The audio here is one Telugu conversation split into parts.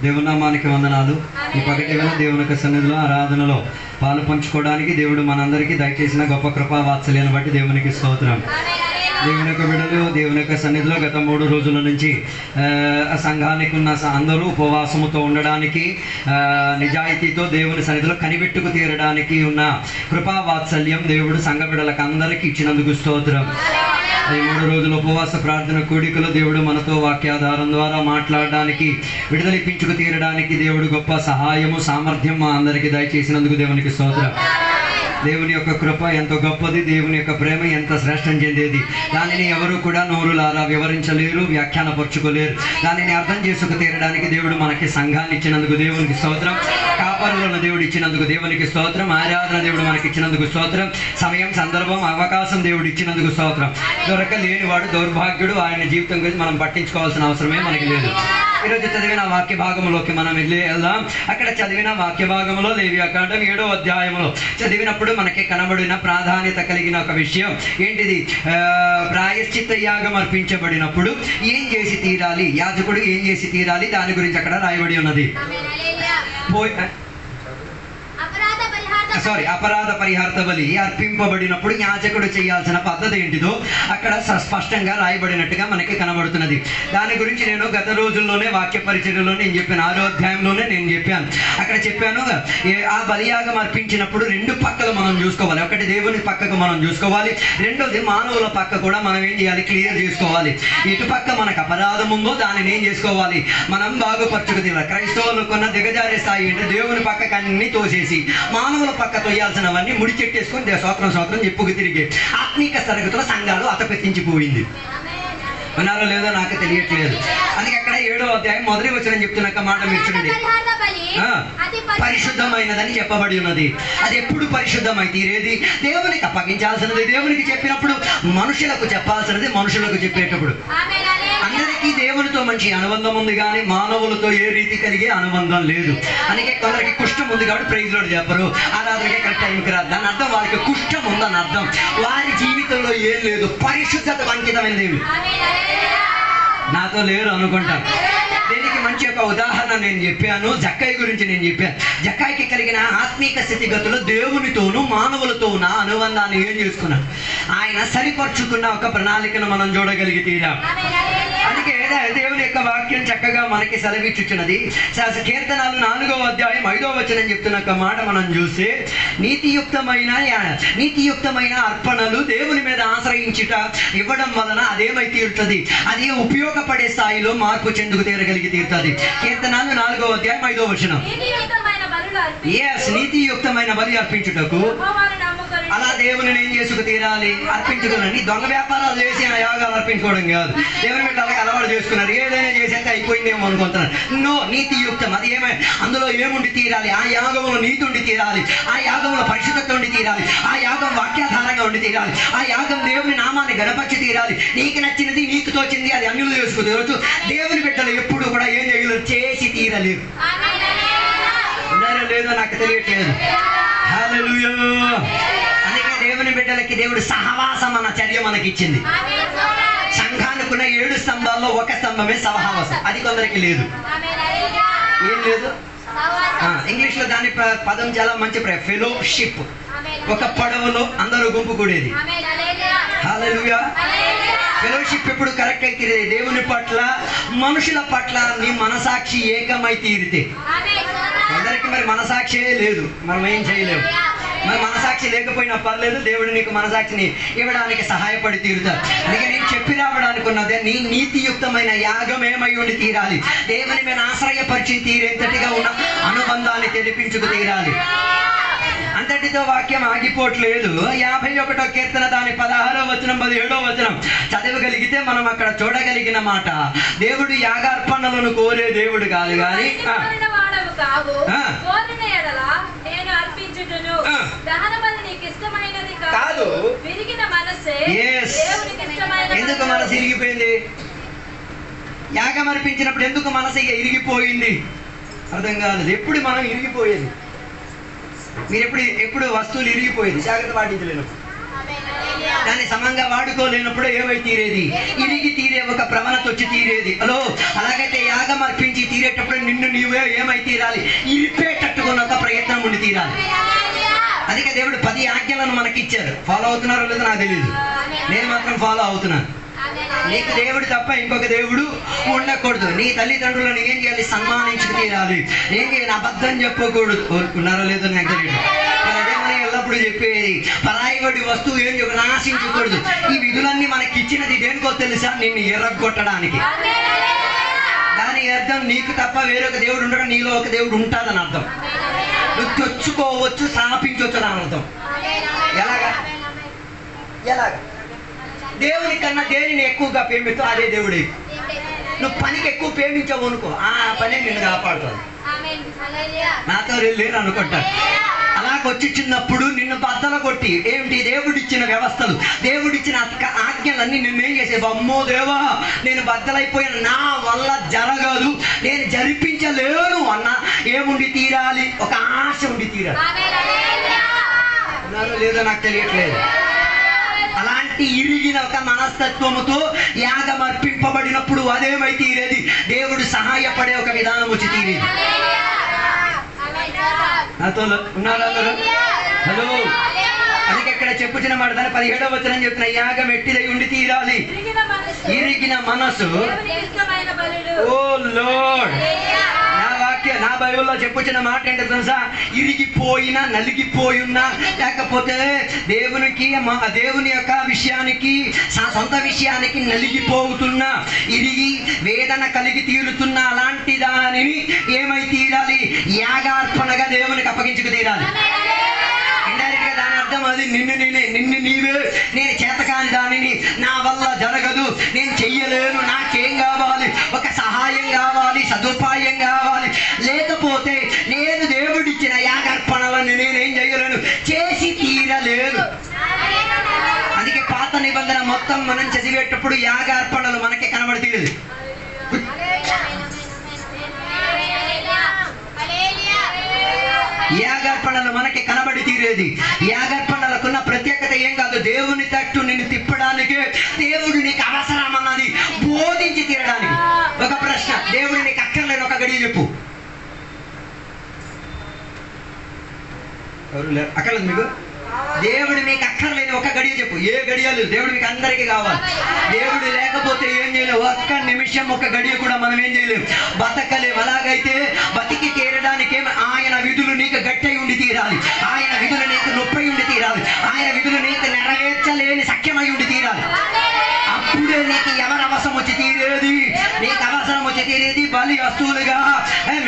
దేవుని నామానికి వందనాలు. ఈ పగటి వేళ దేవుని యొక్క సన్నిధిలో ఆరాధనలో పాలు పంచుకోవడానికి దేవుడు మనందరికీ దయచేసిన గొప్ప కృపా వాత్సల్యాన్ని బట్టి దేవునికి స్తోత్రం. దేవుని యొక్క బిడ్డలు దేవుని యొక్క సన్నిధిలో గత 3 రోజుల నుంచి సంఘానికి ఉన్న అందరూ ఉపవాసముతో ఉండడానికి, నిజాయితీతో దేవుని సన్నిధిలో కనిపెట్టుకు తీరడానికి ఉన్న కృపా వాత్సల్యం దేవుడు సంఘ బిడ్డలకు అందరికీ ఇచ్చినందుకు స్తోత్రం. ఈ 3 రోజుల ఉపవాస ప్రార్థన కూడికలో దేవుడు మనతో వాక్యాధారం ద్వారా మాట్లాడడానికి, విడుదలిప్పించుకు తీరడానికి దేవుడు గొప్ప సహాయము సామర్థ్యం మా అందరికీ దయచేసినందుకు దేవునికి స్తోత్రం. దేవుని యొక్క కృప ఎంతో గొప్పది, దేవుని యొక్క ప్రేమ ఎంత శ్రేష్టం చెందేది. దానిని ఎవరు కూడా నోరులారా వివరించలేరు, వ్యాఖ్యానపరచుకోలేరు. దానిని అర్థం చేసుకు తీరడానికి దేవుడు మనకి సంఘాన్ని ఇచ్చినందుకు దేవునికి స్తోత్రం. కాపరులను దేవుడు ఇచ్చినందుకు దేవునికి స్తోత్రం. ఆరాధన దేవుడు మనకి ఇచ్చినందుకు స్తోత్రం. సమయం, సందర్భం, అవకాశం దేవుడు ఇచ్చినందుకు స్తోత్రం. దొరకలేనివాడు దౌర్భాగ్యుడు. ఆయన జీవితం గురించి మనం పట్టించుకోవాల్సిన అవసరమే మనకి లేదు. ఈరోజు చదివిన వాక్య భాగంలోకి మనం వెళ్దాం. అక్కడ చదివిన వాక్య భాగంలో లేవియాకాండం 7వ అధ్యాయంలో చదివినప్పుడు మనకి కనబడిన ప్రాధాన్యత కలిగిన ఒక విషయం ఏంటిది? ప్రాయశ్చిత్త యాగం అర్పించబడినప్పుడు ఏం చేసి తీరాలి, యాజకుడు ఏం చేసి తీరాలి, దాని గురించి అక్కడ రాయబడి ఉన్నది. అపరాధ పరిహార్థ బలి అర్పింపబడినప్పుడు యాజకుడు చేయాల్సిన పద్ధతి ఏంటిదో అక్కడ స్పష్టంగా రాయబడినట్టుగా మనకి కనబడుతున్నది. దాని గురించి నేను గత రోజుల్లోనే వాక్య పరిచర్యలో నేను చెప్పాను. 6వ అధ్యాయంలోనే నేను చెప్పాను. అక్కడ చెప్పాను, ఆ బలియాగం అర్పించినప్పుడు 2 పక్కలు మనం చూసుకోవాలి. ఒకటి దేవుని పక్కకు మనం చూసుకోవాలి, రెండోది మానవుల పక్క కూడా మనం ఏం చేయాలి, క్లియర్ చేసుకోవాలి. ఇటు పక్క మనకు అపరాధం ఉందో దానిని ఏం చేసుకోవాలి, మనం బాగుపరచుకు తీరాలి. క్రైస్తవులు కొన్న దిగజారే స్థాయి అంటే దేవుని పక్కకు అన్ని తోసేసి మానవుల పక్క తొయ్యాల్సినవన్నీ ముడి చెట్టేసుకొని స్వాతంత్రం చెప్పుకు తిరిగి ఆత్మీక తరగతుల సంఘాలు అతపెత్తించిపోయింది. వినాలో లేదో నాకు తెలియట్లేదు. అందుకే అక్కడ 7వ అధ్యాయం మొదటి వచనం చెప్తున్న మాట మీరు చూడండి. పరిశుద్ధమైనదని చెప్పబడి ఉన్నది. అది ఎప్పుడు పరిశుద్ధమై తీరేది? దేవునికి అప్పగించాల్సినది దేవునికి చెప్పినప్పుడు, మనుషులకు చెప్పాల్సినది మనుషులకు చెప్పేటప్పుడు. అందరికీ దేవునితో మంచి అనుబంధం ఉంది, కానీ మానవులతో ఏ రీతి కలిగే అనుబంధం లేదు. అందుకే కొందరికి కుష్ఠం ఉంది కాబట్టి ప్రైజ్ లోడ్ చెప్పరు, ఆరాధనకి కరెక్ట్ టైంకి రాదు. దాని అర్థం వారికి కుష్ఠం ఉందని అర్థం. వారి జీవితంలో ఏం లేదు, పరిశుద్ధత అంకితమైనది. నాతో లేరు అనుకుంటాను. దీనికి మంచి ఒక ఉదాహరణ నేను చెప్పాను. జక్కయ్య గురించి నేను చెప్పాను. జక్కయ్యకి కలిగిన ఆత్మీక స్థితిగతులు దేవునితోనూ మానవులతో ఉన్న అనుబంధాన్ని ఏం చేసుకున్నాడు, ఆయన సరిపరుచుకున్న ఒక ప్రణాళికను మనం చూడగలిగితేరా. అందుకే దేవుని యొక్క వాక్యం చక్కగా మనకి సెలవిచ్చుచున్నది. కీర్తనలు 4వ అధ్యాయం 5వ వచనం చెప్తున్న ఒక మాట మనం చూస్తే, నీతియుక్తమైన అర్పణలు దేవుని మీద ఆశ్రయించుట ఇవ్వడం వలన అదేమై తీరుతుంది, అది ఉపయోగపడే స్థాయిలో మార్పు చెందుకు తీరగలిగి తీరుతుంది. కీర్తనలు 4వ అధ్యాయం 5వ వచనం. నీతియుక్తమైన బలి అర్పించుటకు, అలా దేవుని ఏం చేసుకు తీరాలి, అర్పించుకోనండి. దొంగ వ్యాపారాలు చేసి ఆ యాగాలు అర్పించుకోవడం కాదు. దేవుని మీద అలాగే అలవాటు చేసుకున్నారు. ఏదైనా చేసేస్తే అయిపోయిందేమో అనుకుంటున్నారు. నో, నీతియుక్తం. అది అందులో ఏముండి తీరాలి, ఆ యాగంలో నీతి ఉండి తీరాలి, ఆ యాగంలో పరిశుద్ధత ఉండి తీరాలి, ఆ యాగం వాక్యాధారంగా ఉండి తీరాలి, ఆ యాగం దేవుని నామాన్ని గణపరిచి తీరాలి. నీకు నచ్చినది, నీకు తోచింది అది అన్యులు చేసుకు తీరవచ్చు. దేవుని బిడ్డలు ఎప్పుడు కూడా ఏం చేయలేరు, చేసి తీరలేరు. ఉన్నారో లేదో నాకు తెలియట్లేదు. హల్లెలూయా. అందుకే దేవుని బిడ్డలకి దేవుడు సహవాసం అన్న చర్య మనకి ఇచ్చింది. సంఘానికి ఉన్న 7 స్తంభాల్లో ఒక స్తంభమే సహవాసం. అది కొందరికి లేదు. ఏం లేదు? ఇంగ్లీష్లో దాని పదం చాలా మంచి ఫెలోషిప్. ఒక పడవలో అందరూ గుంపు కూడేది. హల్లెలూయా. ఫెలోషిప్ ఎప్పుడు కరెక్ట్ అయి తీరేది, దేవుని పట్ల మనుషుల పట్ల నీ మనసాక్షి ఏకమై తీరితే. అందరికి మరి మనసాక్షి లేదు, మనం ఏం చేయలేము. మరి మనసాక్షి లేకపోయినా పర్లేదు, దేవుడు నీకు మనసాక్షిని ఇవ్వడానికి సహాయపడి తీరుతారు. అందుకే నేను చెప్పి రావడానికి ఉన్నదే, నీ నీతియుక్తమైన యాగం ఏమై ఉండి తీరాలి, దేవుని మీద ఆశ్రయపరిచి తీరేంతటిగా ఉన్న అనుబంధాన్ని తెలిపించుకు తీరాలి. అంతటితో వాక్యం ఆగిపోవట్లేదు. 51వ కీర్తన దాని 16వ వచనం 17వ వచనం చదవగలిగితే మనం అక్కడ చూడగలిగిన మాట, దేవుడు యాగార్పణలను కోరే దేవుడు కాదు, కానీ కాదు. ఎందుకు మనసు ఇరిగిపోయింది? యాగం అర్పించినప్పుడు ఎందుకు మనసు ఇరిగిపోయింది? అర్థం కాలేదు. ఎప్పుడు మనం ఇరిగిపోయేది, మీరు ఎప్పుడు వస్తువులు ఇరిగిపోయేది జాగ్రత్త పాటించలేను. దాన్ని సమంగా వాడుకోలేనప్పుడు ఏమై తీరేది? ఇరిగి తీరే ఒక ప్రవణత వచ్చి తీరేది. హలో, అలాగైతే యాగం అర్పించి తీరేటప్పుడు నిన్ను నీవే ఏమై తీరాలి? ఇరిపేటట్టుకున్న ఒక ప్రయత్నం ఉండి తీరాలి. అందుకే దేవుడు 10 ఆజ్ఞలను మనకి ఇచ్చారు. ఫాలో అవుతున్నారో లేదో నాకు తెలియదు, నేను మాత్రం ఫాలో అవుతున్నాను. నీకు దేవుడు తప్ప ఇంకొక దేవుడు ఉండకూడదు. నీ తల్లిదండ్రులను ఏం చేయాలి? సన్మానించుకు తీరాలి. ఏం చేయాలి? అబద్ధం చెప్పకూడదు. ఉన్నారో లేదో నాకు తెలియదు. అదే మనం ఎల్లప్పుడూ చెప్పేది, పరాయివాడి వస్తువు ఏం చెప్పి నాశించకూడదు. ఈ విధులన్నీ మనకి ఇచ్చినది దేనికో తెలుసా? నిన్ను ఎర్రగొట్టడానికి. దాని అర్థం నీకు తప్ప వేరొక దేవుడు ఉండగా నీలో ఒక దేవుడు ఉంటాదని అర్థం. నువ్వు తెచ్చుకోవచ్చు, స్థాపించవచ్చు అని అర్థం. ఎలాగా? దేవుని కన్నా దేనిని ఎక్కువగా ప్రేమిస్తావు అదే దేవుడే. నువ్వు పనికి ఎక్కువ ప్రేమించావు అనుకో, ఆ పనే నిన్ను కాపాడుతుంది. నాతో లేరు అనుకుంటారు. అలాగొచ్చి చిన్నప్పుడు నిన్ను బద్దలు కొట్టి ఏమిటి? దేవుడిచ్చిన వ్యవస్థలు, దేవుడిచ్చిన ఆజ్ఞలన్నీ నిన్నేం చేసేవి? అమ్మో దేవా, నేను బద్దలైపోయాను, నా వల్ల జరగదు, నేను జరిపించలేను అన్న ఏముండి తీరాలి? ఒక ఆశ ఉండి తీరాలి. ఉన్నారో లేదో నాకు తెలియట్లేదు. అలాంటి ఇరిగిన ఒక మనస్తత్వముతో యాగం అర్పింపబడినప్పుడు అదేమై తీరేది? దేవుడు సహాయపడే ఒక విధానం వచ్చి తీరేది. నాతో ఉన్నారా అందరూ? హలో, అందుకే ఇక్కడ చెప్పుచిన మాట 17వ వచనం చెప్తున్న, యాగం ఎట్టిదై ఉండి తీరాలి? ఇరిగిన మనసు. ఓ లార్డ్, నా బైబిల్లో చెప్పుచిన మాట ఏంటో తెలుసా? ఇరిగిపోయినా, నలిగిపోయినా, లేకపోతే దేవుని యొక్క విషయానికి, సొంత విషయానికి నలిగిపోతున్నా, ఇరిగి వేదన కలిగి తీరుతున్నా, అలాంటి దానిని ఏమై తీరాలి? యాగార్పణగా దేవునికి అప్పగించుకు తీరాలి. ఇండైరెక్ట్ గా దాని అర్థం అది నిన్ను నీవే, నేను చేతకాని దానిని, నా వల్ల జరగదు, నేను చెయ్యలేను, నాకేం కావాలి? ఒక సహాయం కావాలి, సదుపాయం కావాలి, లేకపోతే నేను దేవుడిచ్చిన యాగార్పణలను నేనేం చేయలేను, చేసి తీరలేను. అందుకే పాత నిబంధన మొత్తం మనం చదివేటప్పుడు యాగార్పణలు మనకి కనబడతీరదు. యాగార్పణలు మనకి కనబడి తీరేది. యాగార్పణలకున్న ప్రత్యేకత ఏం కాదు, దేవుని తట్టు నిన్ను తిప్పడానికి, దేవుడు నీకు అవసరం అన్నది బోధించి తీరడానికి. ఒక ప్రశ్న, దేవుడు నీకు అక్కర్లేని ఒక గడియ చెప్పు. ఎవరు లేరు? అక్కర్లేదు మీకు? దేవుడు మీకు అక్కర్లేని ఒక గడియ చెప్పు. ఏ గడియలు? దేవుడు మీకు అందరికీ కావాలి. దేవుడు లేకపోతే ఏం చేయలేవు. ఒక్క నిమిషం, ఒక గడియ కూడా మనం ఏం చేయలేము, బతకలేము. అలాగైతే బతికి తీరడానికి ఆయన విధులు నీకు గట్టి ఉండి తీరాలి. ఆయన విధులు నీకు నొప్పి ఉండి తీరాలి. ఆయన విధులు నీకు నెరవేర్చలేని సఖ్యమై ఉండి తీరాలి. అప్పుడే నీకు ఎవరు అవసరం వచ్చి తీరేది? నీకు అవసరం వచ్చి తీరేది బలి వస్తువులుగా.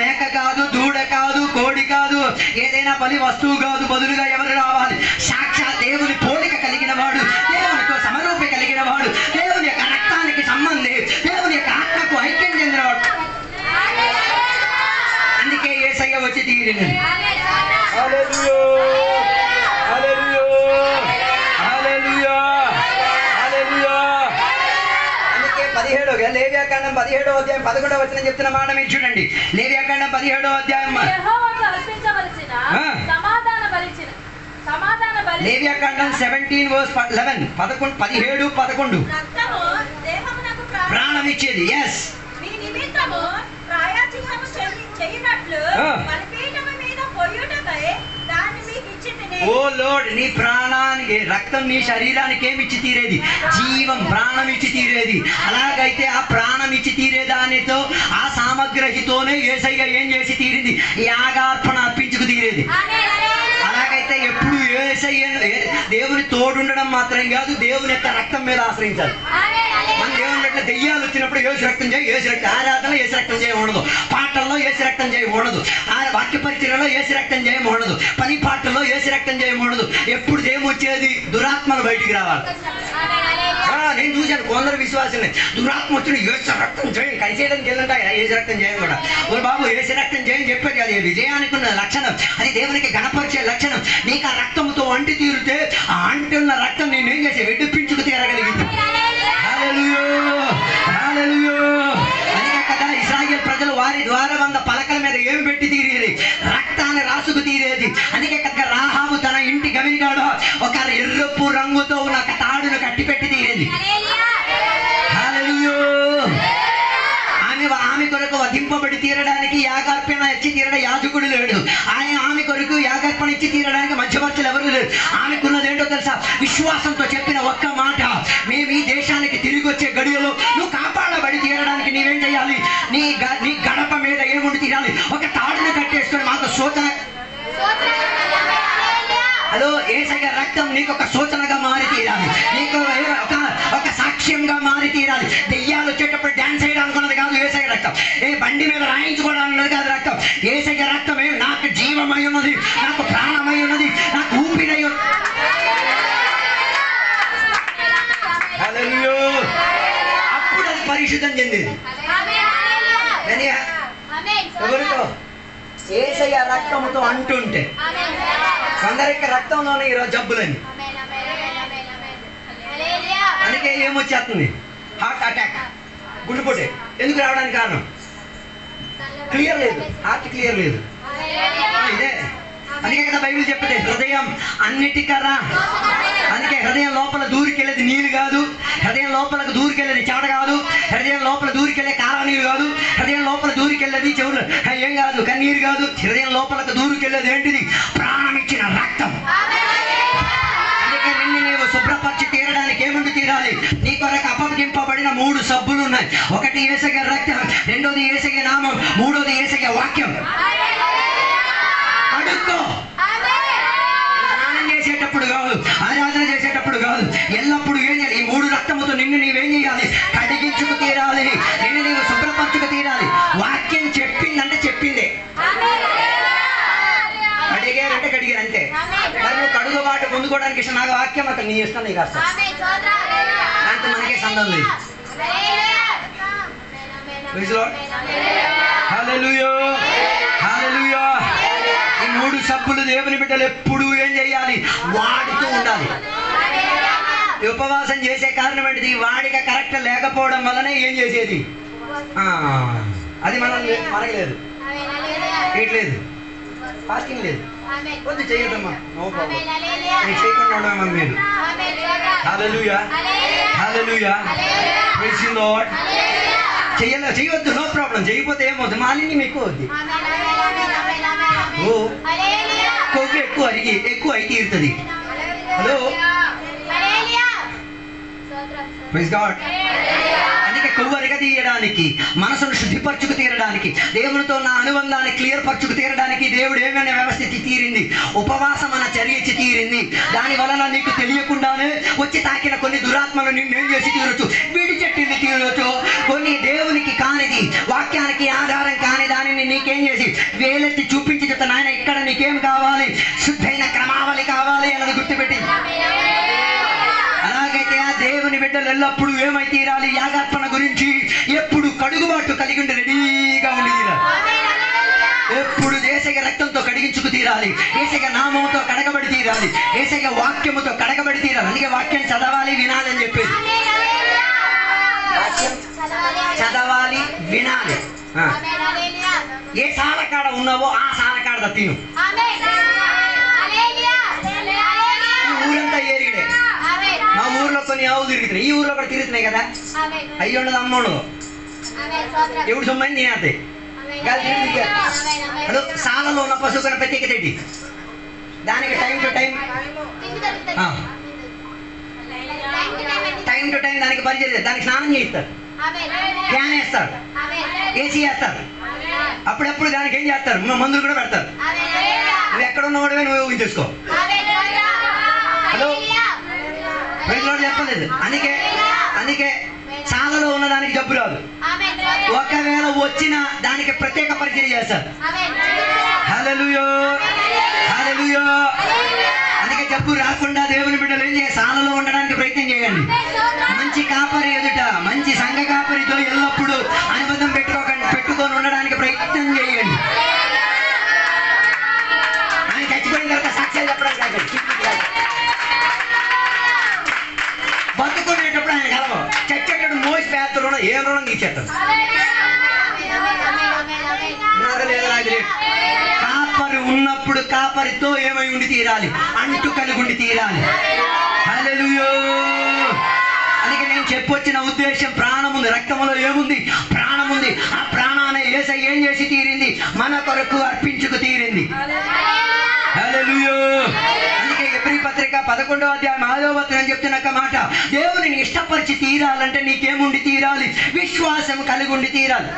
మేక కాదు, దూడ కాదు, కోడి కాదు, ఏదైనా బలి వస్తువు కాదు. బదులుగా ఎవరు రావాలి? సాక్షాత్ దేవుని పోలిక కలిగిన వాడు, దేవునితో సమరూపి కలిగిన వాడు, దేవుని యొక్క రక్తానికి సంబంధి, దేవుని యొక్క ఆత్మకు ఐక్యం చెందినవాడు. అందుకే యేసయ్య వచ్చి తీరినది. లేవియాకాండం 17వ అధ్యాయం 11వ వచనం చెప్తున్న మాట మీరు చూడండి. లేవియాకాండం 17వ అధ్యాయం, లేవియాకాండం 17:11, 17:11 ప్రాణం ఇచ్చేది. ఎస్, ఓ లోడ్, నీ ప్రాణానికి, రక్తం నీ శరీరానికి ఏమి ఇచ్చి తీరేది? జీవం, ప్రాణం ఇచ్చి తీరేది. అలాగైతే ఆ ప్రాణం ఇచ్చి తీరే దానితో, ఆ సామగ్రితోనే యేసయ్య ఏం చేసి తీరింది? యాగార్పణ అర్పించుకు తీరేది. అలాగైతే ఎప్పుడు యేసయ్య దేవుని తోడుండడం మాత్రం కాదు, దేవుని యొక్క రక్తం మీద ఆశ్రయించాలి. మన దేవుని యొక్క దెయ్యాలు వచ్చినప్పుడు యేసు రక్తం చేయి, యేసు రక్తం, ఆరాధన యేసు రక్తం చేయకూడదు, పాటల్లో యేసు రక్తం చేయకూడదు, వాక్య పరిచర్యలో యేసు రక్తం చేయకూడదు, పని పాటల్లో యేసు రక్తం చేయకూడదు. ఎప్పుడు దేము వచ్చేది? దురాత్మలు బయటికి రావాలి. నేను చూశాను కొందరు విశ్వాసుల్ని, దురాత్మ వచ్చిన యేసు రక్తం చేయి, కలిసేయడానికి వెళ్ళంట, యేసు రక్తం చేయకూడదు. ఓ బాబు, యేసు రక్తం చేయని చెప్పేది అది విజయానికి ఉన్న లక్షణం, అది దేవునికి గణపరిచే లక్షణం. నీకు ఆ రక్తంతో అంటి తీరితే, ఆ అంటి ఉన్న రక్తం నేనేం చేసి వెడ్డిపించుకు తీరగలిగింది. అందుకే కదా ఇశ్రాయేలు ప్రజలు వారి ద్వారబంధ పలకల మీద ఏం పెట్టి తీరేది? రక్తాన్ని రాసుకు తీరేది. అందుకే కదా రాహాబు తన ఇంటి గవినిగాడు ఒక ఎర్రపు రంగుతో ఉన్న ఆమె కొరకు వధింపబడి తీరడానికి యాగార్పణ ఇచ్చి తీరడ యాజకుడు లేడు. ఆమె కొరకు యాగార్పణ ఇచ్చి తీరడానికి మధ్యవర్తులు ఎవరు లేరు. ఆమెకున్నది ఏంటో తెలుసా? విశ్వాసంతో చెప్పిన ఒక్క మాట, మేము ఈ దేశానికి తిరిగి వచ్చే గడియలో నువ్వు కాపాడబడి తీరడానికి నీవేం చేయాలి? నీ గడప మీద ఏముండి తీరాలి? ఒక తాడును కట్టేసుకొని మాకు సూచన. హలో, యేసయ్య రక్తం నీకు ఒక సూచనగా మారి తీరాలి, నీకు ఒక సాక్ష్యంగా మారి తీరాలి. దెయ్యాలు వచ్చేటప్పుడు డాన్స్ చేయడానికి ఉన్నది కాదు యేసయ్య రక్తం. బండి మీద రాయించుకోవడానికి ఉన్నది కాదు రక్తం. యేసయ్య రక్తం నాకు జీవమై ఉన్నది, నాకు ప్రాణమై ఉన్నది, నాకు ఊపిరై ఉన్నది. అప్పుడు అది పరిశుద్ధం చెందింది. ఎవరితో? యేసయ్య రక్తంతో అంటుంటే. కొందరికి రక్తంలోనే ఈరోజు జబ్బులని. అందుకే ఏమొచ్చేస్తుంది? Heart attack, గుండెపోటే. ఎందుకు రావడానికి కారణం? క్లియర్ లేదు, హార్ట్ క్లియర్ లేదు. ఇదే అందుకే కదా బైబిల్ చెప్తే హృదయం అన్నిటికరా. అందుకే హృదయం లోపల దూరికెళ్ళేది నీళ్ళు కాదు, హృదయం లోపలకు దూరికెళ్ళేది చెమట కాదు, హృదయం లోపల దూరికెళ్ళే కారా నీళ్ళు కాదు, హృదయం లోపల దూరికెళ్ళేది చెవులు ఏం కాదు, కన్నీరు కాదు. హృదయం లోపలకు దూరికెళ్ళేది ఏంటిది? ప్రాణం ఇచ్చిన రక్తం. అందుకే నిన్ను నీవు శుభ్రపరిచి తీరడానికి ఏముండి తీరాలి? నీ కొరకు అప్పగింపబడిన 3 సబ్బులు ఉన్నాయి. ఒకటి యేసయ్య రక్తం, రెండోది యేసయ్య నామం, మూడోది యేసయ్య వాక్యం. అడుక్కో. స్నానం చేసేటప్పుడు కాదు, ఆరాధన చేసేటప్పుడు కాదు, ఎల్లప్పుడు ఏం చేయాలి? ఈ 3 రక్తముతో నిన్ను నీవేం చేయాలి? కడిగించుకు తీరాలి, నిన్ను నీవు శుభ్రపరచుకు తీరాలి. వాక్యం చెప్పిందంటే చెప్పిందే, కడిగారంటే కడిగారు అంతే. మరి నువ్వు కడుగుబాటు పొందుకోవడానికి ఇష్టం, నాకు వాక్యం అక్కడ నీ ఇష్టం, నీకు అర్థం. దాంతో మనకే సంబంధం లేదు. హల్లెలూయా, హల్లెలూయా. ఈ 3 సబ్బులు దేవుని బిడ్డలు ఎప్పుడు ఏం చేయాలి? వాడుతూ ఉండాలి. ఉపవాసం చేసే కారణం ఏంటిది? వాడిక కరెక్ట్ లేకపోవడం వల్లనే ఏం చేసేది? అది మనకి లేదు, లేదు, ఫాస్టింగ్ లేదు. వద్దు, చేయొద్దమ్మా, నో ప్రాబ్లం. నేను చేయకుండా ఉండమమ్మా మీరు. Hallelujah, hallelujah, praise the lord. చేయవద్దు, నో ప్రాబ్లం. చేయకపోతే ఏమవుతుంది? మాలిన్యం ఎక్కువ అవుద్ది. కొవ్వు ఎక్కువ అయి తీరుతుంది. Hello, praise God. అందుకే కొవ్వు అరగ తీయడానికి, మనసును శుద్ధిపరచుకు తీరడానికి, దేవునితో నా అనుబంధాన్ని క్లియర్ పరచుకు తీరడానికి దేవుడు ఏమైనా వ్యవస్థ ఇచ్చి తీరింది? ఉపవాసం అన్న చర్య ఇచ్చి తీరింది. దాని వలన నీకు తెలియకుండానే వచ్చి తాకిన కొన్ని దురాత్మలు నిన్నేం చేసి తీరొచ్చు? విడిచెట్టింది తీరొచ్చు. కొన్ని దేవునికి కానిది, వాక్యానికి ఆధారం కాని దానిని నీకేం చేసి వేలెత్తి చూపించి చెప్తా, నాయన ఇక్కడ నీకేం కావాలి? శుద్ధైన క్రమావళి కావాలి అన్నది గుర్తుపెట్టి. అలాగైతే ఆ దేవుని బిడ్డలు ఎల్లప్పుడూ ఏమై తీరాలి? యాగార్పణ గురించి ఎప్పుడు కడుగుబాటు కలిగి ఉండి రెడీగా ఉండి తీరాలి. ఎప్పుడు యేసయ్య రక్తంతో కడిగించుకు తీరాలి, యేసయ్య నామముతో కడగబడి తీరాలి, యేసయ్య వాక్యముతో కడగబడి తీరాలి. అందుకే వాక్యం చదవాలి, వినాలి అని చెప్పేది. వాక్యం చదవాలి, వినాలి. ఏ సాలకాడ ఉన్నావో ఆ సాలకాడ తిను. ఊరంతా ఏరిగిడే. మా ఊర్లో కొన్ని ఆవులు తిరుగుతున్నాయి, ఈ ఊర్లో కూడా తిరుగుతున్నాయి కదా. అయ్యి ఉండదు, అమ్మ ఉండదు, ఎవడు సొమ్మని తినేస్తాయి. హలో, సాలలో ఉన్న పశువు కన్నా ప్రత్యేకత ఏంటి? దానికి టైం టు టైం దానికి పరిచయం, దానికి స్నానం చేయిస్తారు, ఫ్యాన్ వేస్తారు, ఏసీ వేస్తారు. అప్పుడప్పుడు దానికి ఏం చేస్తారు? మందులు కూడా పెడతారు. నువ్వు ఎక్కడ ఉన్నవాడుగా నువ్వు ఊహించేసుకో. హలో, చెప్పలేదు. అందుకే సాలలో ఉన్న దానికి జబ్బు రాదు. ఒకవేళ వచ్చిన దానికి ప్రత్యేక పరిచయం చేస్తారు. హల్లెలూయా, హల్లెలూయా. అందుకే జబ్బు రాకుండా దేవుని బిడ్డలు ఏం చేయాలి? సాలలో ఉండడానికి ప్రయత్నం చేయండి. మంచి కాపరి ఎదుట, మంచి సంఘ కాపరితో ఎల్లప్పుడూ అనుబంధం పెట్టుకొని ఉండడానికి ప్రయత్నం చేయండి. ఆయన చచ్చిపోయిన తర్వాత సాక్ష్యాలు చెప్పడానికి కాదు, బతుకునేటప్పుడు ఆయన కలవ. చచ్చేటప్పుడు మోసి పేద రుణం, ఏం రుణం తీసేస్తాడు. కాపరి ఉన్నప్పుడు కాపరితో ఏమై ఉండి తీరాలి? అంటు కలిగి ఉండి తీరాలి. హల్లెలూయా. అందుకే నేను చెప్పొచ్చిన ఉద్దేశం, ప్రాణం ఉంది, రక్తంలో ఏముంది? ప్రాణం ఉంది. ఆ ఏం చేసి తీరింది? మన కొరకు అర్పించుకు తీరింది. హల్లెలూయా. అందుకే ఎబ్రీ పత్రిక 11వ అధ్యాయం 6వ వచనం చెప్తున్న మాట, దేవునిని ఇష్టపరిచి తీరాలంటే నీకేముండి తీరాలి? విశ్వాసం కలిగి ఉండి తీరాలి.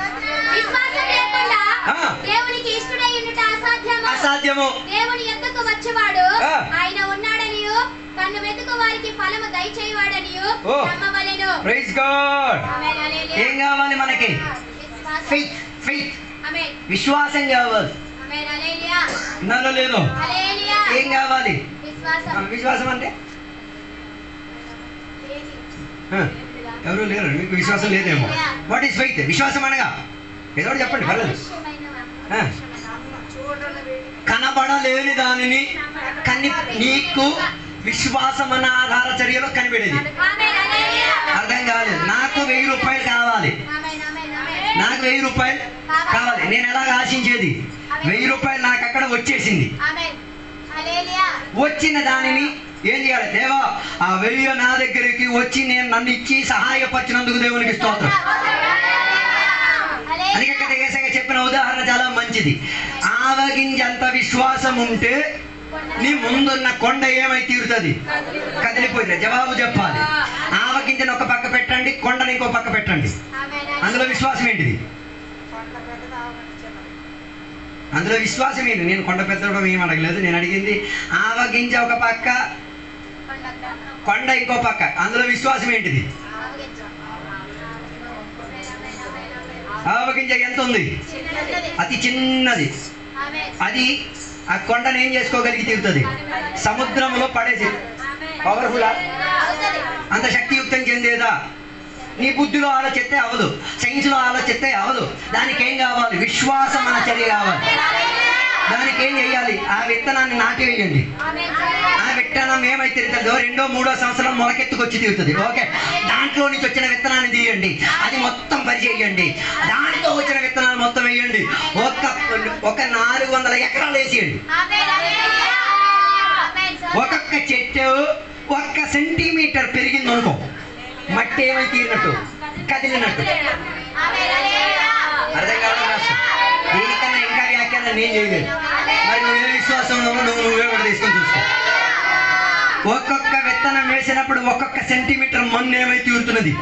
దేవునికి ఇష్టడై ఉండుట అసాధ్యము. దేవుని యొద్దకు వచ్చేవాడు ఆయన ఉన్నాడనియు తన్ను వెతుకు వారికి ఫలము దయచేయవాడనియు నమ్మవలెను. Praise God. ఏం కావాలి మనకి? ఫెయిత్. ఫెయిత్. ఆమేన్. విశ్వాసం కావాలి. ఆమేన్. హల్లెలూయా. నన్ను లేదు. హల్లెలూయా. ఏం కావాలి? విశ్వాసం. విశ్వాసం అంటే ఎవరు లేరు, మీకు విశ్వాసం లేదేమో. What is faith? విశ్వాసం అనగా ఏదో చెప్పండి, పర్లేదు. కనబడలేని దానిని నీకు విశ్వాసం అన్న ఆధార చర్యలో కనిపెడేది. అర్థం కాలేదు. నాకు 1000 రూపాయలు కావాలి, నాకు 1000 రూపాయలు కావాలి. నేను ఎలాగ ఆశించేది? 1000 రూపాయలు నాకు అక్కడ వచ్చేసింది. వచ్చిన దానిని ఏం చేయాలి? దేవా, ఆ 1000 నా దగ్గరికి వచ్చి నేను నన్ను ఇచ్చి సహాయపరిచినందుకు దేవునికి స్తోత్రం. అందుకే ఇక్కడ యేసయ్య చెప్పిన ఉదాహరణ చాలా మంచిది. ఆవగింజంత విశ్వాసం ఉంటే నీ ముందున్న కొండ ఏమై తీరుతుంది? కదిలిపోతుంది. జవాబు చెప్పాలి. ఆవగింజను ఒక పక్క పెట్టండి, కొండని ఇంకో పక్క పెట్టండి. అందులో విశ్వాసం ఏంటిది? అందులో విశ్వాసం ఏంటి? నేను కొండ పెద్దడం ఏం అడగలేదు. నేను అడిగింది ఆవగింజ ఒక పక్క, కొండ ఇంకో పక్క. అందులో విశ్వాసం ఏంటిది? ఆవగింజ ఎంత ఉంది? అతి చిన్నది. అది ఆ కొండను ఏం చేసుకోగలిగి తీరుతుంది? సముద్రంలో పడేసి. పవర్ఫుల్. అంత శక్తియుక్తం చెందేదా? నీ బుద్ధిలో ఆలోచిస్తే అవదు, సైన్స్లో ఆలోచిస్తే అవదు. దానికి ఏం కావాలి? విశ్వాసం అన్న చర్య కావాలి. దానికి ఏం చేయాలి? ఆ విత్తనాన్ని నాటి వేయండి. ఆ విత్తనం ఏమైతే తీరుతుందో 2వ 3వ సంవత్సరం మొలకెత్తుకొచ్చి తీరుతుంది. ఓకే, దాంట్లో నుంచి వచ్చిన విత్తనాన్ని తీయండి, అది మొత్తం పరిచేయండి. దాంట్లో వచ్చిన విత్తనాలు మొత్తం వేయండి. ఒక 400 ఎకరాలు వేసేయండి. ఒక్కొక్క చెట్టు 1 సెంటీమీటర్ పెరిగింది అనుకో, మట్టి ఏమై తీరినట్టు? కదిలినట్టు. అర్థం కావడం కష్టం. దీనికన్నా ఇంకా వ్యాఖ్యానం నేను చేయలేదు. మరి నువ్వే విశ్వాసంలో నువ్వే కూడా తీసుకొని చూసుకో. ఒక్కొక్క విత్తనం వేసినప్పుడు 1 సెంటీమీటర్ మన్ను ఏమై తీరుతున్నది?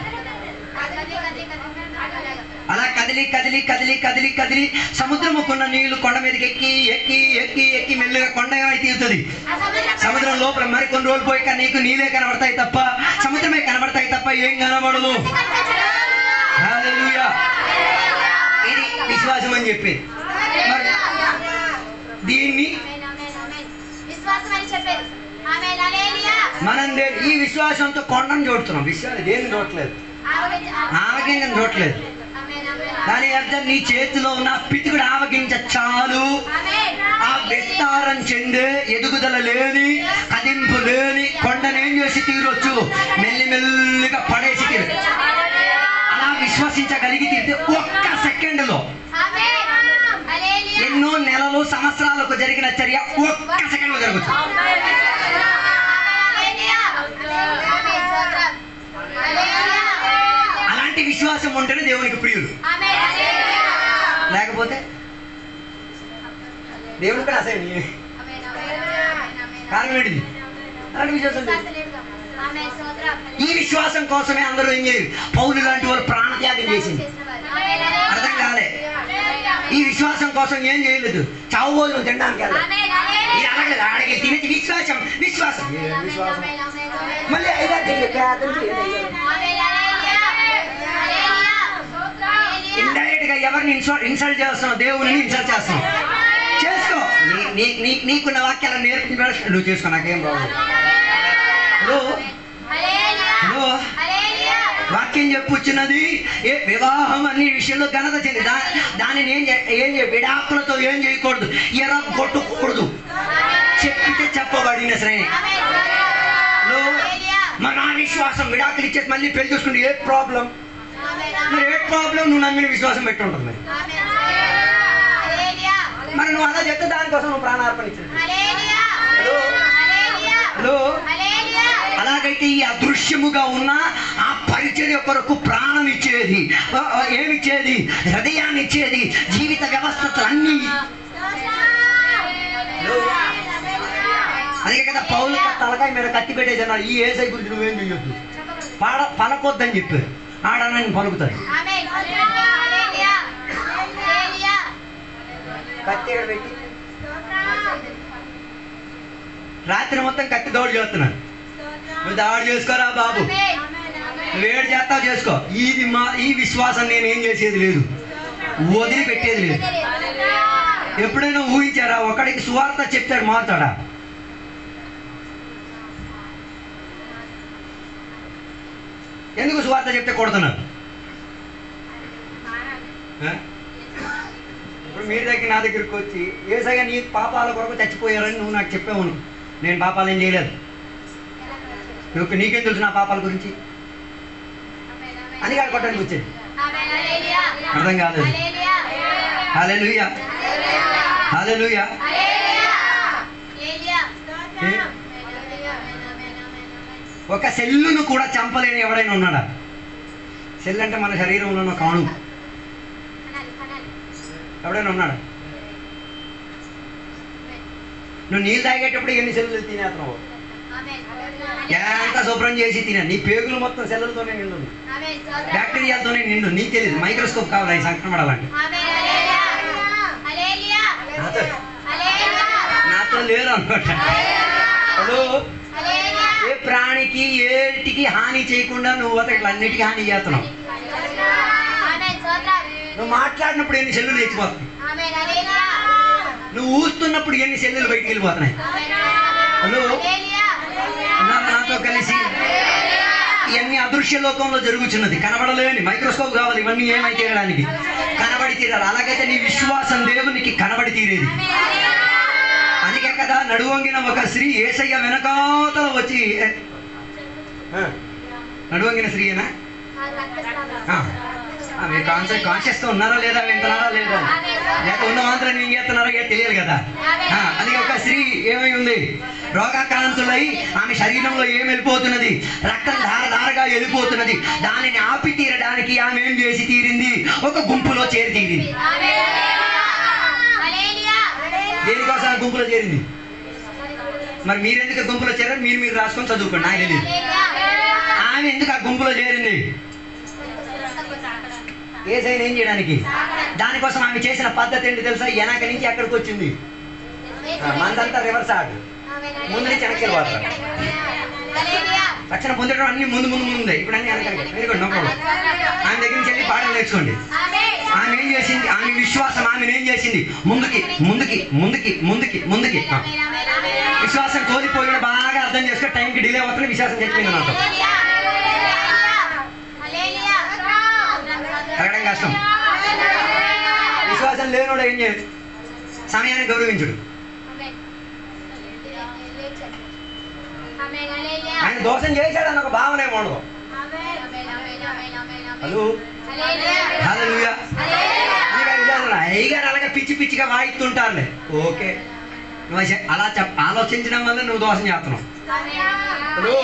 అలా కదిలి కదిలి కదిలి కదిలి కదిలి సముద్రముకున్న నీళ్లు కొండ మీదకి ఎక్కి ఎక్కి ఎక్కి ఎక్కి మెల్లిగా కొండ ఏమై తీరుతుంది? సముద్రం లోపల మరి కొన్ని రోజులు పోయాక నీకు నీళ్ళే కనబడతాయి తప్ప, సముద్రమే కనబడతాయి తప్ప ఏం కనబడదు. హల్లెలూయా. ఇది విశ్వాసం అని చెప్పి దీన్ని మనం ఈ విశ్వాసంతో కొండను చూడుతున్నాం. విశ్వాసం దేన్ని చూడట్లేదు, ఆవగింజను చూడట్లేదు. దాని అర్థం నీ చేతిలో ఉన్న పితుకుడు ఆవగింజ చాలు. ఆ విస్తారం చెందే ఎదుగుదల లేని, కదింపు లేని కొండను ఏం చేసి తీరొచ్చు? మెల్లిమెల్లిగా పడేసి తీరు. అలా విశ్వసించగలిగి తీరితే 1 సెకండ్లో ఎన్నో నెలలు సంవత్సరాలకు జరిగిన చర్య 1 సెకండ్లో జరగచ్చు. అలాంటి విశ్వాసం ఉంటేనే దేవునికి ప్రియుడు. లేకపోతే దేవుడు కూడా అసలు కారణం ఏంటిది? అలాంటి విశ్వాసం ఈ విశ్వాసం కోసమే అందరూ ఏం చేయరు? పౌలు లాంటి వాళ్ళు ప్రాణత్యాగం చేసింది. అర్థం కాలే. ఈ విశ్వాసం కోసం ఏం చేయలేదు, చావు భోజనం తినడానికి ఇది అడగలేదు. అడిగే తినేది విశ్వాసం. విశ్వాసం మళ్ళీ ఇండైరెక్ట్ గా ఎవరిని ఇన్సల్ట్ చేస్తున్నావు? దేవుని ఇన్సల్ట్ చేస్తున్నావు. చేసుకో. నీకున్న వాక్యాలను నేర్పించి నువ్వు చేసుకో, నాకేం బాగుంది. వాక్యం చెప్పుచున్నది వివాహం అన్ని విషయంలో ఘనత చెంది దానిని ఏం విడాకులతో ఏం చేయకూడదు, ఎరగొట్టకూడదు. చెప్పితే చెప్పబడిన శ్రేణి. మరి నా విశ్వాసం విడాకులు ఇచ్చేసి మళ్ళీ పెళ్లి చూసుకుంటే ఏ ప్రాబ్లం? మరి ఏ ప్రాబ్లం? నువ్వు నమ్మిన విశ్వాసం పెట్టి ఉంటుంది. మరి నువ్వు అలా చెప్తే దానికోసం నువ్వు ప్రాణార్పణ ఇచ్చింది. అలాగైతే ఈ అదృశ్యముగా ఉన్న ఆ పరిచర్య కొరకు ప్రాణం ఇచ్చేది, ఏమిచ్చేది? హృదయాన్ని ఇచ్చేది, జీవిత వ్యవస్థలు అన్నీ. అందుకే కదా పౌలు తలకాయ మీద కత్తి పెట్టేది అన్నారు, ఈ ఏసై గురించి నువ్వేం చెయ్యొద్దు, పలకొద్దని చెప్పారు. ఆడనని పలుకుతారు. కత్తి పెట్టి రాత్రి మొత్తం కత్తి దౌడు చేస్తున్నాను. నువ్వు దాడి చేసుకోరా బాబు, వేడి చేస్తావు చేసుకో. ఈ విశ్వాసం నేనేం చేసేది లేదు, వదిలిపెట్టేది లేదు. ఎప్పుడైనా ఊహించారా ఒకడికి సువార్త చెప్తాడు మారుతాడా? ఎందుకు సువార్త చెప్తే కొడుతున్నారు? ఇప్పుడు మీ దగ్గర నా దగ్గరికి వచ్చి ఏసయ్య నీ పాపాల కొరకు చచ్చిపోయారని నువ్వు నాకు చెప్పావు, నేను పాపాలు ఏం చేయలేదు, నీకేం తెలుసు నా పాపాల గురించి అని కాదు కొట్టడానికి వచ్చేది. అర్థం కాలేదు. హల్లెలూయా, హల్లెలూయా. ఒక సెల్లును కూడా చంపలేని ఎవడైనా ఉన్నాడా? సెల్ అంటే మన శరీరంలో ఉన్న కాణు. ఎవడైనా ఉన్నాడా? నువ్వు నీళ్ళు తాగేటప్పుడు ఎన్ని సెల్లులు తినేస్తున్నావు? ఎంత శుభ్రం చేసి తినా, నీ పేగులు మొత్తం సెల్లులతోనే నిండు, బ్యాక్టీరియాలతోనే నిండు. నీకు తెలియదు, మైక్రోస్కోప్ కావాలి ఈ సంక్రమణాలంటే. నాతో లేరు అనమాట. హలో, ఏ ప్రాణికి ఏటికి హాని చేయకుండా నువ్వు అన్నిటికీ హాని చేస్తున్నావు. నువ్వు మాట్లాడినప్పుడు ఎన్ని సెల్లులు తెచ్చిపోతాయి, నువ్వు ఊస్తున్నప్పుడు ఎన్ని సెల్లులు బయటికి వెళ్ళిపోతున్నాయి. హలో, నాతో కలిసి ఇవన్నీ అదృశ్య లోకంలో జరుగుతున్నది, కనబడలేని. మైక్రోస్కోప్ కావాలి ఇవన్నీ ఏమై తీరడానికి, కనబడి తీరాలి. అలాగైతే నీ విశ్వాసం దేవునికి కనబడి తీరేది. అందుకే కదా నడువంగిన ఒక స్త్రీ యేసయ్య వెనకాతల వచ్చి, నడువంగిన స్త్రీయేనా? మీరు కాన్షియస్గా ఉన్నారా లేదా, వింటున్నారా లేదా, లేక ఉన్న మాత్రం ఏం చేస్తున్నారా తెలియదు కదా. అది ఒక స్త్రీ ఏమై ఉంది, రోగాక్రాంతులై ఆమె శరీరంలో ఏం వెళ్ళిపోతున్నది, రక్తం ధారధారగా వెళ్ళిపోతున్నది. దానిని ఆపి తీరడానికి ఆమె ఏం చేసి తీరింది? ఒక గుంపులో చేరి తీరింది. దేనికోసం ఆ గుంపులో చేరింది? మరి మీరెందుకు గుంపులో చేరారు? మీరు రాసుకొని చదువుకోండి, నాకు తెలియదు. ఆమె ఎందుకు ఆ గుంపులో చేరింది? ఏసైనా ఏం చేయడానికి? దానికోసం ఆమె చేసిన పద్ధతి ఏంటి తెలుసా? వెనక నుంచి ఎక్కడికి వచ్చింది? మనదంతా రివర్స్ ఆడు, ముందు నుంచి వెనక్కి వెళ్ళిపోతారు. రక్షణ పొందడం అన్ని ముందు ఉంది, ఇప్పుడు అన్ని వెనక. ఆమె దగ్గర నుంచి వెళ్ళి పాఠం నేర్చుకోండి. ఆమె ఏం చేసింది? ఆమె విశ్వాసం ఆమెను ఏం చేసింది? ముందుకి ముందుకి ముందుకి ముందుకి ముందుకి. విశ్వాసం కోల్పోయిన బాగా అర్థం చేసుకుని టైంకి డిలే అవుతుంది, విశ్వాసం చెప్పింది నాకు. అడగడం కష్టం. విశ్వాసం లేనోడు ఏం చేయదు? సమయాన్ని గౌరవించుడు. ఆయన దోషం చేశాడని ఒక భావన ఏమి ఉండదు. హలో, హల్లెలూయా. అయ్యగారు అలాగే పిచ్చి పిచ్చిగా వాయిస్తుంటారులే, ఓకే. నువ్వు అలా ఆలోచించడం వల్ల నువ్వు దోషం చేస్తున్నావు. హలో,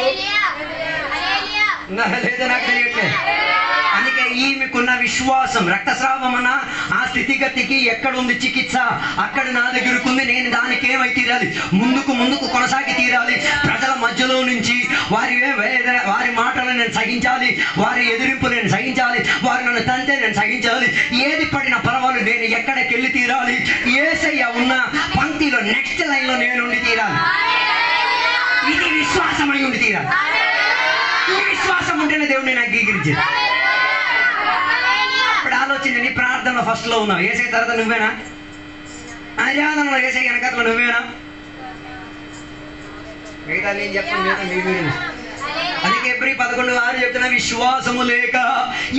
లేదా నాకు తెలియట్లేదు. అందుకే ఈమెకున్న విశ్వాసం, రక్తస్రావం అన్న ఆ స్థితిగతికి ఎక్కడుంది చికిత్స? అక్కడ నా దగ్గరకు ఉంది. నేను దానికి ఏమై తీరాలి? ముందుకు కొనసాగి తీరాలి. ప్రజల మధ్యలో నుంచి వారి మాటలను నేను సహించాలి, వారి ఎదిరింపు నేను సహించాలి, వారు నన్ను తంతే నేను సహించాలి. ఏది పడినా పర్వాలేదు, నేను ఎక్కడికి వెళ్ళి తీరాలి? యేసయ్య ఉన్న పంక్తిలో నెక్స్ట్ లైన్లో నేను ఉండి తీరాలి. ఇది విశ్వాసమై ఉండి తీరాలి. ఈ విశ్వాసం ఉంటేనే దేవుడు నేను అంగీకరించింది. ఇప్పుడు ఆలోచించి, నీ ప్రార్థనలో ఫస్ట్ లో ఉన్నావు, ఏసై తర్వాత నువ్వేనా? ఆరాధనలో ఏసై వెనకట్లో నువ్వేనా? మిగతా నేను చెప్పండి, మీరు. అందుకే ఎబ్రీ 11:6 చెప్తున్నా, విశ్వాసము లేక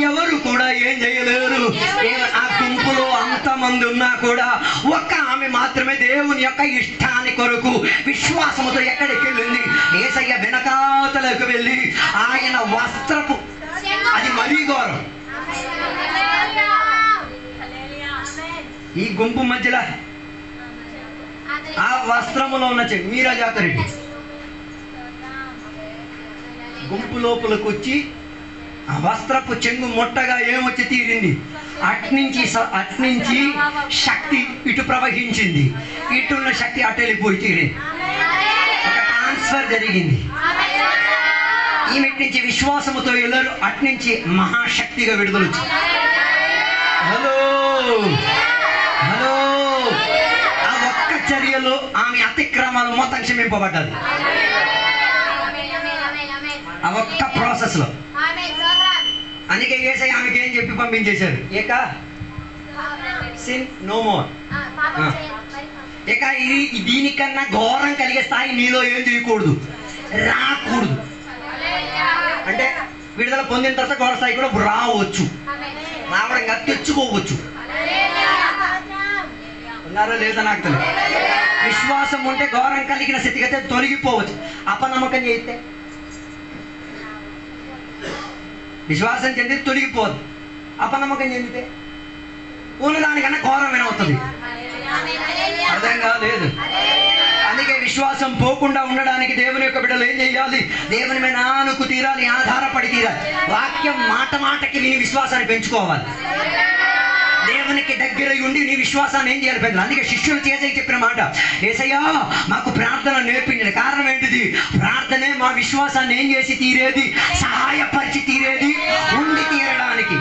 ఎవరు కూడా ఏం చేయలేరు. ఆ గుంపులో అంతమంది ఉన్నా కూడా ఒక్క ఆమె మాత్రమే దేవుని యొక్క ఇష్టాన్ని కొరకు విశ్వాసముతో ఎక్కడికి వెళ్ళింది? యేసయ్య వెనకాతలకు వెళ్ళి ఆయన వస్త్రపు, అది మరీ ఘోరం. ఈ గుంపు మధ్యలో ఆ వస్త్రములో ఉన్న మీరా జాతరెడ్డి గుంపు లోపలికి వచ్చి ఆ వస్త్రపు చెంగు ముట్టగా ఏమొచ్చి తీరింది, అట్నుంచి శక్తి ఇటు ప్రవహించింది, ఇటున్న శక్తి అటు వెళ్ళిపోయి తీరింది. ఒక ట్రాన్స్ఫర్ జరిగింది. ఈమెటి నుంచి విశ్వాసముతో వెళ్ళారు, అట్నుంచి మహాశక్తిగా విడుదల వచ్చింది. హలో హలో, ఆ ఒక్క చర్యలో ఆమె అతిక్రమాలు మొత్తం క్షమింపబడ్డది. ఆ ఒక్క ప్రాసెస్ లో. అందుకే యేసయ్య ఆమెకి ఏం చెప్పి పంపించేశారు, ఇక సిన్ నో మోర్. ఇక ఇది దీనికన్నా ఘోరం కలిగే స్థాయి నీలో ఏం చేయకూడదు, రాకూడదు. అంటే విడుదల పొందిన తర్వాత ఘోర స్థాయి కూడా రావచ్చు, రావడం కాదు తెచ్చుకోవచ్చు. ఉన్నారో లేదా నాకు తెలియదు. విశ్వాసం ఉంటే ఘోరం కలిగిన స్థితిగతి తొలగిపోవచ్చు. అపనమ్మకం చేస్తే విశ్వాసం చెందితే తొలగిపోదు, అపనమ్మకం చెందితే ఉన్నదానికన్నా ఘోరమైన అవుతుంది. అర్థం కాలేదు. అందుకే విశ్వాసం పోకుండా ఉండడానికి దేవుని యొక్క బిడ్డలు ఏం చేయాలి, దేవుని మీద ఆనుకు తీరాలి, ఆధారపడి తీరాలి. వాక్యం మాట మాటకి నీ విశ్వాసాన్ని పెంచుకోవాలి. దేవునికి దగ్గర ఉండి నీ విశ్వాసాన్ని ఏం చేయాలి పెద్దలు. అందుకే శిష్యులు చేసే చెప్పిన మాట, యేసయ్యా మాకు ప్రార్థన నేర్పించండి. కారణం ఏంటిది, ప్రార్థనే మా విశ్వాసాన్ని ఏం చేసి తీరేది, సహాయపరిచి తీరేది, ఉండి తీరడానికి.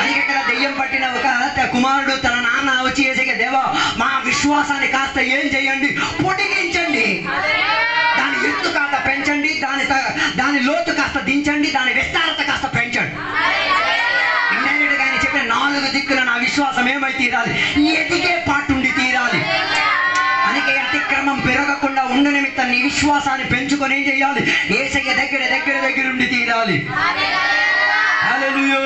అందుకే ఇక్కడ దెయ్యం పట్టిన ఒక కుమారుడు తన నాన్న వచ్చి యేసయ్య, దేవా మా విశ్వాసాన్ని కాస్త ఏం చేయండి, పొడిగించండి, దాని ఎత్తు కాస్త పెంచండి, దాని లోతు కాస్త దించండి, దాని విస్తారత కాస్త పెంచండి. చెప్పిన 4 దిక్కుల నా విశ్వాసం ఏమై తీరాలి, ఎదిగే పాటుండి తీరాలి. అందుకే అతిక్రమం పెరగకుండా ఉండ నిమిత్తం నీ విశ్వాసాన్ని పెంచుకొని ఏం చేయాలి, యేసయ్య దగ్గర ఉండి తీరాలి. హల్లెలూయా.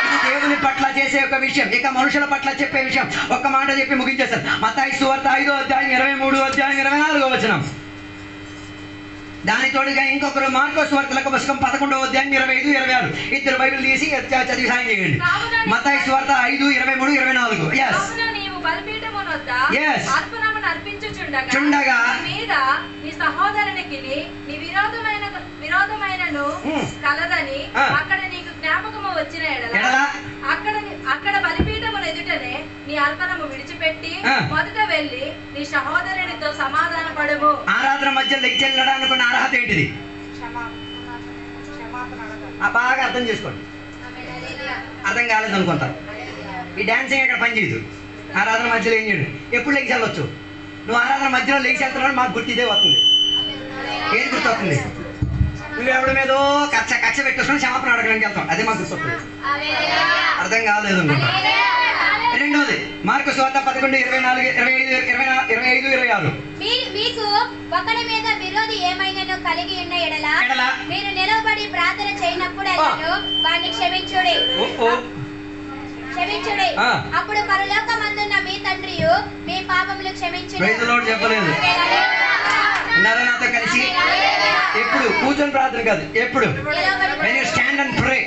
ఇది దేవుని పట్ల చేసే ఒక విషయం. ఇక మనుషుల పట్ల చెప్పే విషయం ఒక్క మాట చెప్పి ముగించేస్తారు. మత్తయి సువార్త 5వ అధ్యాయం 23వ వచనం. దాని తోడుగా ఇంకొకరు మార్కో సువార్తలకు పుస్తకం 11వ అధ్యాయం 25, 26. ఇద్దరు బైబిల్ తీసి చదివి సాయం చేయండి. మత్తయి సువార్త 5, 23, 24. చుండగా మీద నీ సహోదరునికి నీ విరోధమైనను కలదని అక్కడ నీకు జ్ఞాపకము వచ్చిన ఎడల అక్కడ బలిపీఠమును ఎదుటనే నీ అర్పణము విడిచిపెట్టి మొదట వెళ్ళి నీ సహోదరునితో సమాధాన పడుము. ఆరాధన మధ్య లెక్చెల్లడానికి అర్హత ఏంటిది, బాగా అర్థం చేసుకోండి. అర్థం కాలేదు అనుకుంటారు. ఈ డాన్సింగ్ ఇక్కడ పని చేయదు. ఆరాధన మధ్యలో ఏం చేయడు, ఎప్పుడు లెగ్స్ వెళ్ళొచ్చు. నువ్వు ఆరాధన మధ్యలో లెగ్స్ వెళ్తున్నావు, మాకు గుర్తు ఇదే వస్తుంది. ఏది గుర్తు వస్తుంది, నువ్వు ఎవరి మీదో కక్ష పెట్టుకుని క్షమాపణ అడగడానికి వెళ్తాం, అదే మాకు గుర్తు వస్తుంది. అర్థం కాలేదు అనుకుంటా. రెండోది మార్కు సువార్త 11, 24, 25, 26. మీకు ఒకడి మీద విరోధి ఏమైనానో కలిగి ఉన్న ఎడల మీరు నిలవబడి ప్రార్థన చేయనప్పుడల్లా వారిని క్షమించుడి. అప్పుడు పరలోకమందున్న మీ తండ్రియు మీ పాపములు క్షమించును. చెప్పలేదు నాతో కలిసి ఎప్పుడు కూర్చొని ప్రార్థన కాదు, ఎప్పుడు స్టాండ్ అండ్ ప్రే.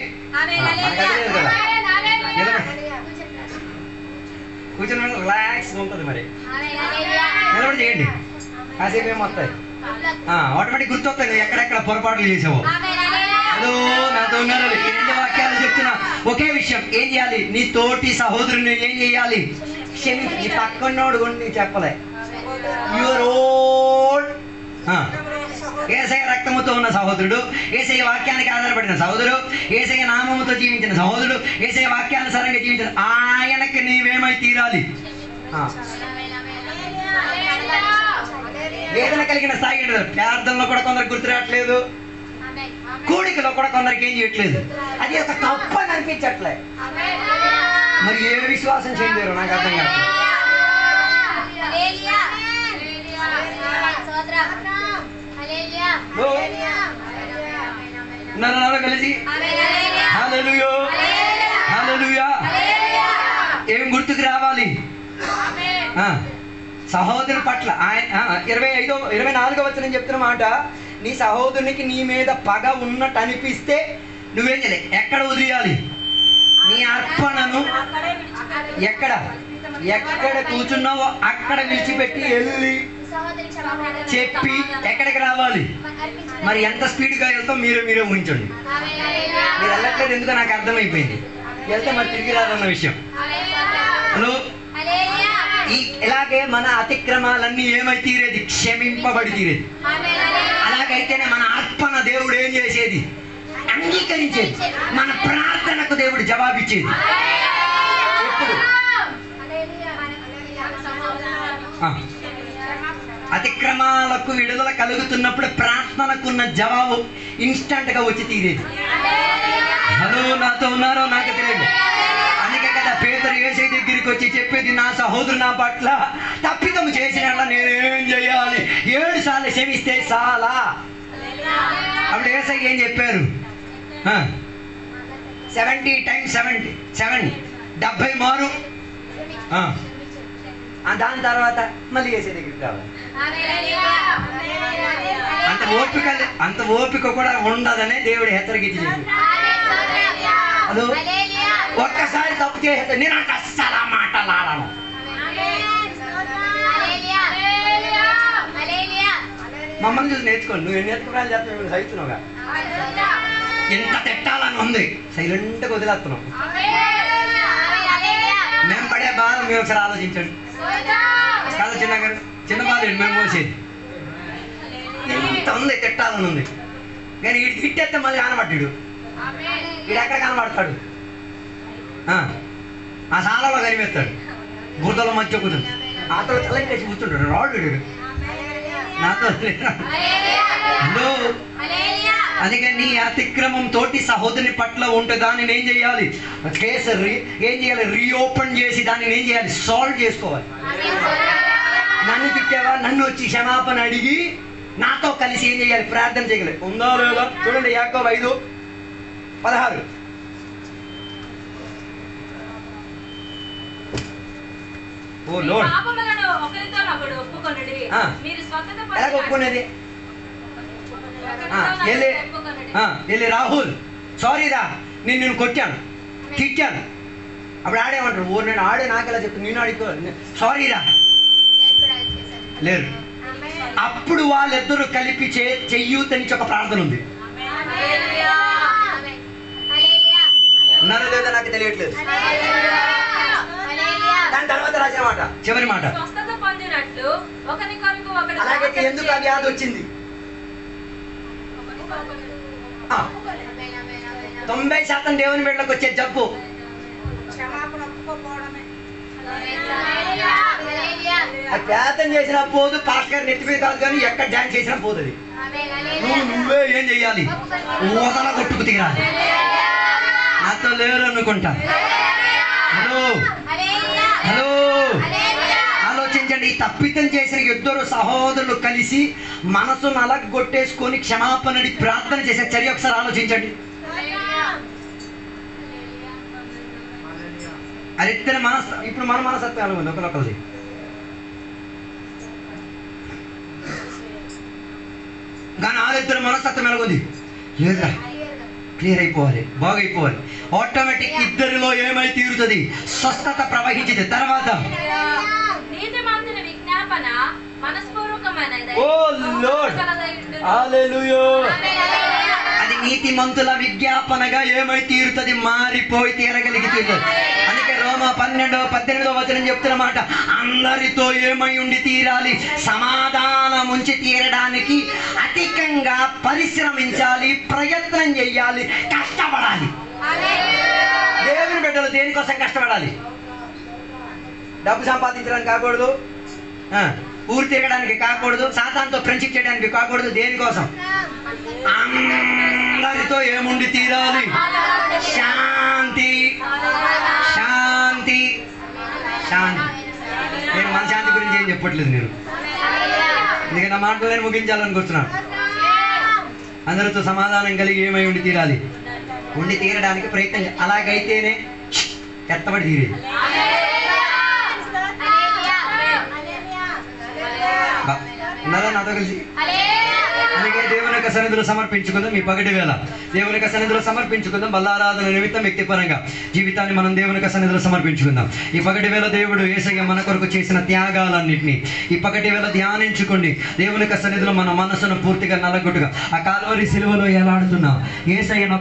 కూర్చొని రిలాక్స్ ఉంటుంది. మరి నిలబడి చేయండి, కాసేపు ఏమి వస్తాయి, ఆటోమేటిక్ గుర్తొస్తాయి నువ్వు ఎక్కడెక్కడ పొరపాట్లు చేసావు. హలో నాతో ఉన్నారు. ఈ 2 వాక్యాలు చెప్తున్నా ఒకే విషయం. ఏం చేయాలి, నీ తోటి సహోదరుని ఏం చేయాలి, క్షమించి. నీ పక్కనోడు గురించి చెప్పలే, యువర్ ఓన్ యేసయ్య రక్తముతో ఉన్న సహోదరుడు, యేసయ్య వాక్యానికి ఆధారపడిన సహోదరుడు, యేసయ్య నామముతో జీవించిన సహోదరుడు, యేసయ్య వాక్యానుసారంగా జీవించిన ఆయనకి నీవేమై తీరాలి. వేదన కలిగిన స్థాయి ప్రార్థనలో కూడా కొందరు గుర్తు రావట్లేదు, కూడికలో కూడా కొందరికి ఏం చేయట్లేదు, అది ఒక తప్పు అని అనిపించట్లే. మరి ఏ విశ్వాసం చేయలేరు నాకు అర్థం కాదు. కలిసి హల్లెలూయా హల్లెలూయా. ఏం గుర్తుకు రావాలి, సహోదరుని పట్ల ఆయన 24వ వచనం చెప్తున్న మాట, నీ సహోదరునికి నీ మీద పగ ఉన్నట్టు అనిపిస్తే నువ్వేం చేయాలి, ఎక్కడ వదిలేయాలి, నీ అర్పణను ఎక్కడ కూర్చున్నావో అక్కడ విడిచిపెట్టి వెళ్ళి చెప్పి ఎక్కడికి రావాలి? మరి ఎంత స్పీడ్గా వెళ్తాం మీరే ఊహించండి. మీరు వెళ్ళట్లేదు ఎందుకో నాకు అర్థమైపోయింది. వెళ్తే మరి తిరిగి రాదన్న విషయం. హలో, ఇలాగే మన అతిక్రమాలన్నీ ఏమై తీరేది? క్షమింపబడి తీరేది. అలాగైతేనే మన అర్పణ దేవుడు ఏం చేసేది? అంగీకరించేది. మన ప్రార్థనకు దేవుడు జవాబిచ్చేది. ఎప్పుడు? అతిక్రమాలకు విడుదల కలుగుతున్నప్పుడు ప్రార్థనకున్న జవాబు ఇన్స్టంట్ గా వచ్చి తీరేది. హలో, నాతో ఉన్నారో నాకు తెలియదు. అందుకే కదా పేతురు యేసయ్య దగ్గరికి వచ్చి చెప్పేది, నా సహోదరు నా పట్ల తప్పిదము చేసిన నేనేం చేయాలి? 7 సార్లు క్షమిస్తే చాలా. అప్పుడు యేసయ్య ఏం చెప్పారు? 70 times 7 70 మారు. దాని తర్వాత మళ్ళీ యేసయ్య దగ్గరికి రావాలి. అంత ఓపిక కూడా ఉండదనే దేవుడు హెచ్చరికించింది. హలో, ఒక్కసారి తప్పు చేస్తే నేను అంత అస్సలు మాటలాడను. మమ్మల్ని చూసి నేర్చుకోండి. నువ్వు ఎన్ని నేర్చుకోవాలి చెప్తావు, సహిస్తున్నావుగా. ఎంత తిట్టాలని ఉంది, సైలెంట్గా వదిలేస్తున్నావు. మేము పడే భారం మీరు ఒకసారి ఆలోచించండి. కాదు చిన్న బాధ మేము మోసేది ఎంత ఉంది, తిట్టాలని ఉంది. కానీ వీడికి తిట్టేస్తే మళ్ళీ కనబడ్డాడు. వీడు ఎక్కడ కనబడతాడు? ఆ సాలలో కనిపిస్తాడు, బురదల మధ్య కూర్చుంది. నాతో తలకేసి కూర్చుంటాడు. రాడు నాతో. అందుకే నీ అతిక్రమం తోటి సహోదరుని పట్ల ఉంటే దాన్ని ఏం చేయాలి? ఏం చేయాలి? రీఓపెన్ చేసి దాన్ని ఏం చేయాలి? సాల్వ్ చేసుకోవాలి. నన్ను తిట్టావా? నన్ను వచ్చి క్షమాపణ అడిగి నాతో కలిసి ఏం చేయాలి? ప్రార్థన చేయగలి. ఉందా లేదా? చూడండి, యాకోబు 5:16. ఓ లోడ్, ఎలా ఒప్పుకునేది? వెళ్ళి రాహుల్ సారీరా, నేను కొట్టాను, తిట్టాను. అప్పుడు ఆడేమంటారు? ఓ నేను ఆడే నాకెలా చెప్తాను, నేను ఆడుకో సారీరా లేరు. అప్పుడు వాళ్ళిద్దరూ కలిపి చెయ్యూతనిచ్చి ఒక ప్రార్థన ఉంది. ఉన్నారో లేదో నాకు తెలియట్లేదు. దాని తర్వాత రాసిన మాట, చివరి మాట, అలాగైతే ఎందుకు ఆ వ్యాధి వచ్చింది? 90% దేవుని బిడ్డలకు వచ్చే జబ్బు ప్రార్థన చేసినా పోదు, పాస్టర్ నెత్తి మీద కాదు, కానీ ఎక్కడ డాన్స్ చేసినా పోతుంది. నువ్వే ఏం చెయ్యాలి? ఊతల కొట్టుకు తీరాలి. నాతో లేరు అనుకుంటా. హలో హలో, ఆలోచించండి. ఈ తప్పితం చేసిన 2 సహోదరులు కలిసి మనసు నలగొట్టేసుకొని క్షమాపణడి ప్రార్థన చేసే చర్య ఒకసారి ఆలోచించండి. అరిద్దరి ఇప్పుడు మన మనస్తత్వం ఉంది ఒకరిది. కానీ వాళ్ళిద్దరు మనస్తత్వం ఎలాగుంది? లేదా క్లియర్ అయిపోవాలి, బాగైపోవాలి. ఆటోమేటిక్ ఇద్దరిలో ఏమై తీరుతుంది? స్వస్థత ప్రవహించింది. తర్వాత అది నీతిమంతుల విజ్ఞాపనగా ఏమై తీరుతుంది? మారిపోయి తీరగలిగితుంది. అందుకే రోమా 12:18 చెప్తున్నమాట, అందరితో ఏమై ఉండి తీరాలి? సమాధానం ఉంచి తీరడానికి అధికంగా పరిశ్రమించాలి, ప్రయత్నం చెయ్యాలి, కష్టపడాలి. దేవుని బిడ్డలు దేనికోసం కష్టపడాలి? డబ్బు సంపాదించడానికి కాకూడదు, ఊరు తిరగడానికి కాకూడదు, సాతానుతో ఫ్రెండ్షిప్ చేయడానికి కాకూడదు. దేనికోసం? అందరితో ఏముండి తీరాలి? శాంతి శాంతి శాంతి. నేను మన శాంతి గురించి ఏం చెప్పట్లేదు. నేను ఎందుకంటే నా మాటలు నేను ముగించాలనుకుంటున్నాను. అందరితో సమాధానం కలిగి ఏమై ఉండి తీరాలి? ఉండి తీరడానికి ప్రయత్నం. అలాగైతేనే ఎత్తబడి తీరేది. ఉన్నారా నాతో కలిసి? అందుకే దేవుని యొక్క సన్నిధిలో సమర్పించుకుందాం. ఈ పగటి వేళ దేవుని యొక్క సన్నిధిలో సమర్పించుకుందాం. బల్లారాధన నిమిత్తం వ్యక్తిపరంగా జీవితాన్ని మనం దేవుని యొక్క సన్నిధిలో సమర్పించుకుందాం. ఈ పగటి వేళ దేవుడు యేసయ్య మన కొరకు చేసిన త్యాగాలన్నింటినీ ఈ పగటి వేళ ధ్యానించుకోండి. దేవుని యొక్క సన్నిధిలో మన మనసును పూర్తిగా నలగొట్టుగా ఆ కాల్వరి సిలువలో ఎలాడుతున్నాం యేసయ్య